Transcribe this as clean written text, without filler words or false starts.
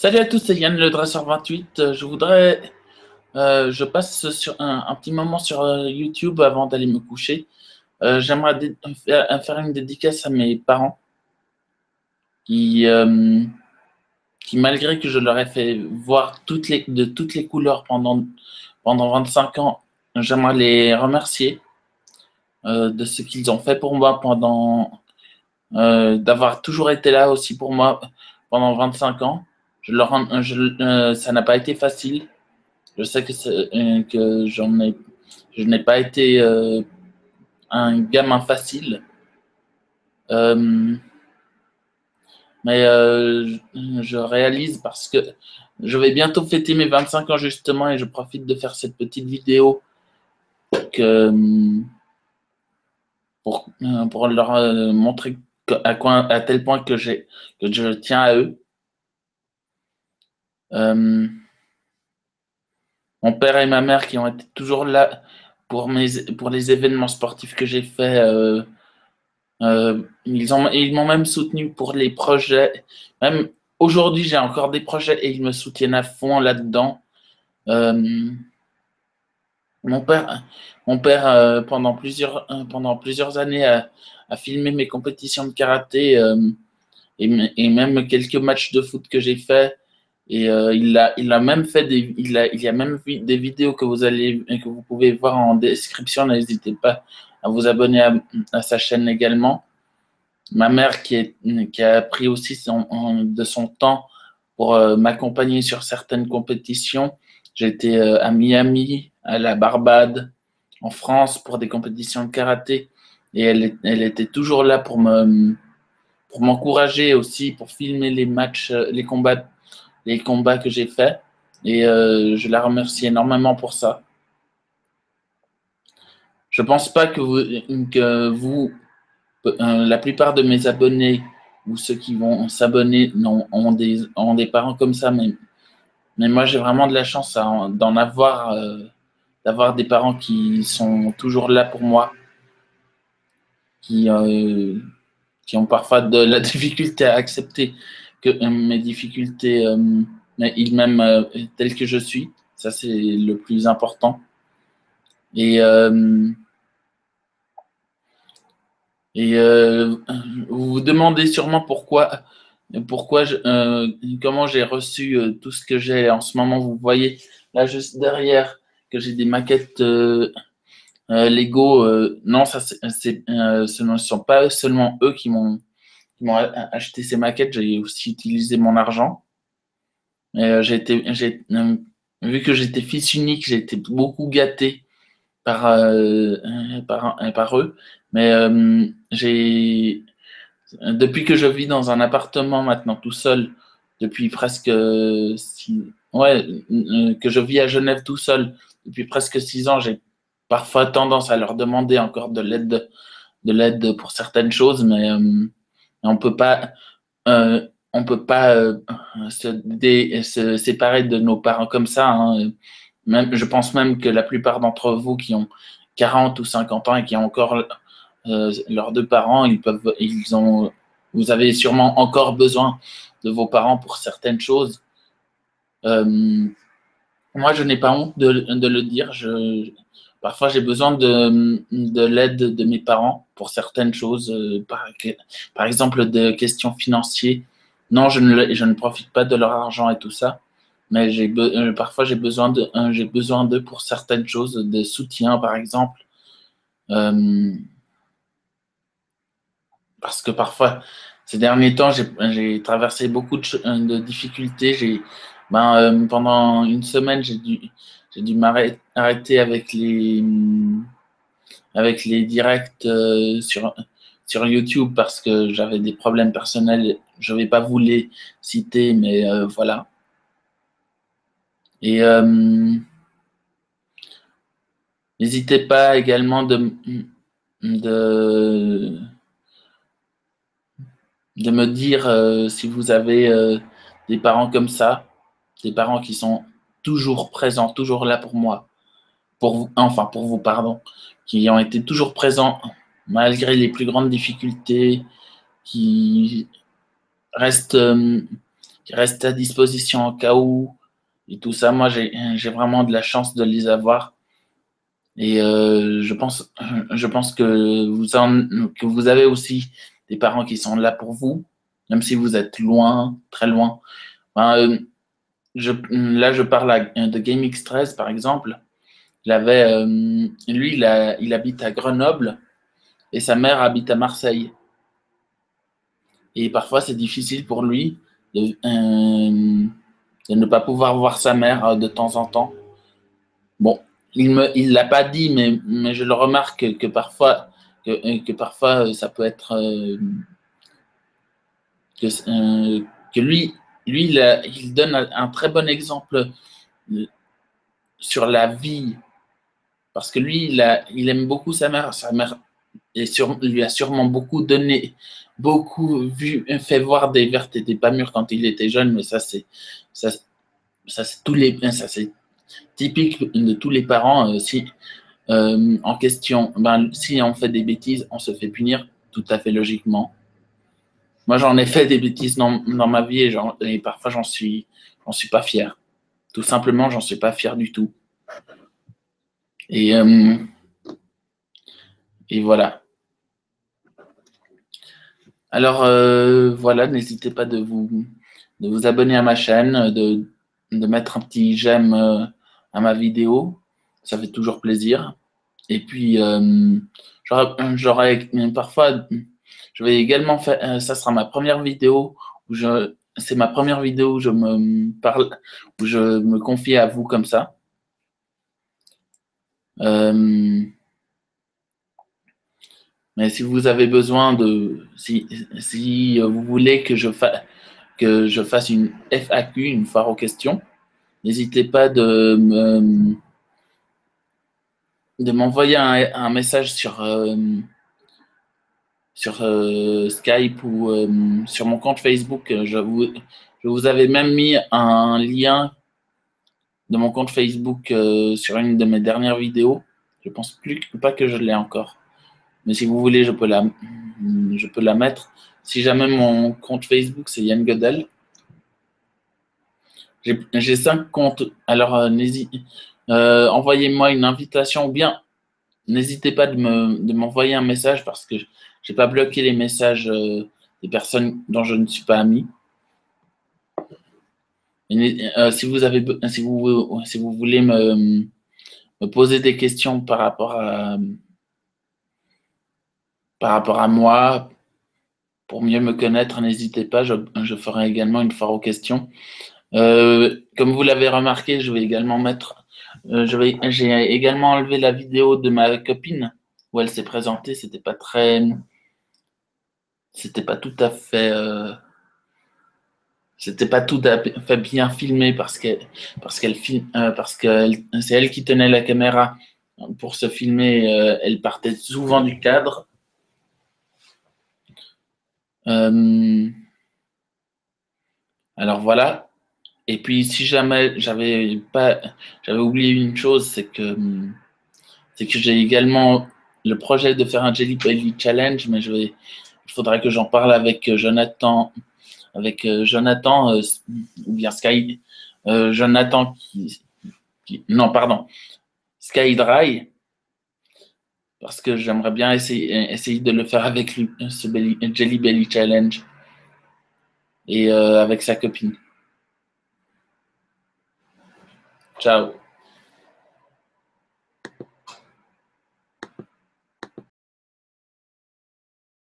Salut à tous, c'est Yann le Dresseur 28. Je passe sur un petit moment sur YouTube avant d'aller me coucher. J'aimerais faire une dédicace à mes parents qui, euh, qui, malgré que je leur ai fait voir de toutes les couleurs pendant 25 ans, j'aimerais les remercier de ce qu'ils ont fait pour moi d'avoir toujours été là aussi pour moi pendant 25 ans. Ça n'a pas été facile. Je sais que je n'ai pas été un gamin facile, euh, mais je réalise parce que je vais bientôt fêter mes 25 ans justement et je profite de faire cette petite vidéo que, pour leur montrer à tel point que je tiens à eux. Euh, Mon père et ma mère qui ont été toujours là pour les événements sportifs que j'ai faits. Ils m'ont même soutenu pour les projets. Même aujourd'hui, j'ai encore des projets et ils me soutiennent à fond là-dedans. Euh, mon père, pendant plusieurs années, a filmé mes compétitions de karaté et même quelques matchs de foot que j'ai fait. Et il a même fait il y a même des vidéos que vous pouvez voir en description. N'hésitez pas à vous abonner à sa chaîne également. Ma mère qui a pris aussi de son temps pour m'accompagner sur certaines compétitions. J'étais à Miami, à la Barbade, en France pour des compétitions de karaté. Et elle était toujours là pour m'encourager aussi, pour filmer les matchs, les combats que j'ai faits. Et je la remercie énormément pour ça. Je pense pas que vous la plupart de mes abonnés ou ceux qui vont s'abonner ont des parents comme ça, mais moi j'ai vraiment de la chance d'en avoir, d'avoir des parents qui sont toujours là pour moi, qui, euh, qui ont parfois de la difficulté à accepter mes difficultés, mais ils m'aiment tel que je suis. Ça, c'est le plus important. Et, euh, et vous vous demandez sûrement comment j'ai reçu tout ce que j'ai en ce moment. Vous voyez là juste derrière que j'ai des maquettes Lego. Non, ce ne sont pas seulement eux qui m'ont acheté ces maquettes. J'ai aussi utilisé mon argent. Vu que j'étais fils unique, j'ai été beaucoup gâté par eux. Mais depuis que je vis dans un appartement maintenant tout seul, depuis presque que je vis à Genève tout seul depuis presque 6 ans, j'ai parfois tendance à leur demander encore de l'aide pour certaines choses, mais on peut pas, on peut pas se séparer de nos parents comme ça, hein. Même, je pense même que la plupart d'entre vous qui ont 40 ou 50 ans et qui ont encore leurs deux parents, vous avez sûrement encore besoin de vos parents pour certaines choses. Euh, Moi, je n'ai pas honte de le dire. Parfois, j'ai besoin de l'aide de mes parents pour certaines choses, par exemple de questions financières. Non, je ne profite pas de leur argent et tout ça, mais parfois j'ai besoin d'eux pour certaines choses, de soutien, par exemple. Euh, Parce que parfois, ces derniers temps, j'ai traversé beaucoup de difficultés. Pendant une semaine, j'ai dû m'arrêter avec les directs sur YouTube parce que j'avais des problèmes personnels. Je ne vais pas vous les citer, mais voilà. Et n'hésitez pas également de, de me dire si vous avez des parents comme ça, des parents qui sont toujours présents, toujours là pour moi, pour vous, pardon, qui ont été toujours présents malgré les plus grandes difficultés, qui restent qui restent à disposition au cas où et tout ça. Moi, j'ai vraiment de la chance de les avoir. Et je pense que vous avez aussi des parents qui sont là pour vous, même si vous êtes loin, très loin. Ben, là, je parle de GameX13, par exemple. Lui, il habite à Grenoble et sa mère habite à Marseille. Et parfois, c'est difficile pour lui de ne pas pouvoir voir sa mère de temps en temps. Bon, il l'a pas dit, mais je le remarque que parfois ça peut être que, que lui il donne un très bon exemple sur la vie parce que lui il aime beaucoup sa mère lui a sûrement beaucoup donné, beaucoup fait voir des vertes et des pas mûres quand il était jeune, mais ça, ça c'est ça c'est typique de tous les parents. Si en question, ben, si on fait des bêtises, on se fait punir tout à fait logiquement. Moi, j'en ai fait des bêtises dans ma vie et parfois j'en suis pas fier. Tout simplement, j'en suis pas fier du tout. Et, euh, et voilà. Alors voilà, n'hésitez pas de vous abonner à ma chaîne, de mettre un petit j'aime à ma vidéo. Ça fait toujours plaisir. Et puis, j'aurai parfois, je vais également faire, ça sera ma première vidéo c'est ma première vidéo où je me parle, où je me confie à vous comme ça. Euh, mais si vous avez besoin si vous voulez que je fasse une FAQ, une foire aux questions, n'hésitez pas de m'envoyer un message sur Skype ou sur mon compte Facebook. Je vous avais même mis un lien de mon compte Facebook sur une de mes dernières vidéos. Je pense pas que je l'ai encore. Mais si vous voulez, je peux la mettre. Si jamais mon compte Facebook, c'est Yann Godel. J'ai 5 comptes. Alors, envoyez-moi une invitation ou bien n'hésitez pas de m'envoyer un message parce que j'ai pas bloqué les messages des personnes dont je ne suis pas ami. Si vous voulez me poser des questions par rapport à moi, pour mieux me connaître, n'hésitez pas. Je ferai également une foire aux questions. Comme vous l'avez remarqué, je vais également j'ai également enlevé la vidéo de ma copine où elle s'est présentée. C'était pas tout à fait, c'était pas tout à fait bien filmé parce que c'est elle qui tenait la caméra pour se filmer. Elle partait souvent du cadre. Alors voilà. Et puis si jamais j'avais oublié une chose, c'est que j'ai également le projet de faire un Jelly Belly Challenge, mais il faudrait que j'en parle avec Jonathan ou bien Jonathan non, pardon, Skydry, parce que j'aimerais bien essayer de le faire avec lui, Jelly Belly Challenge, et avec sa copine. Ciao.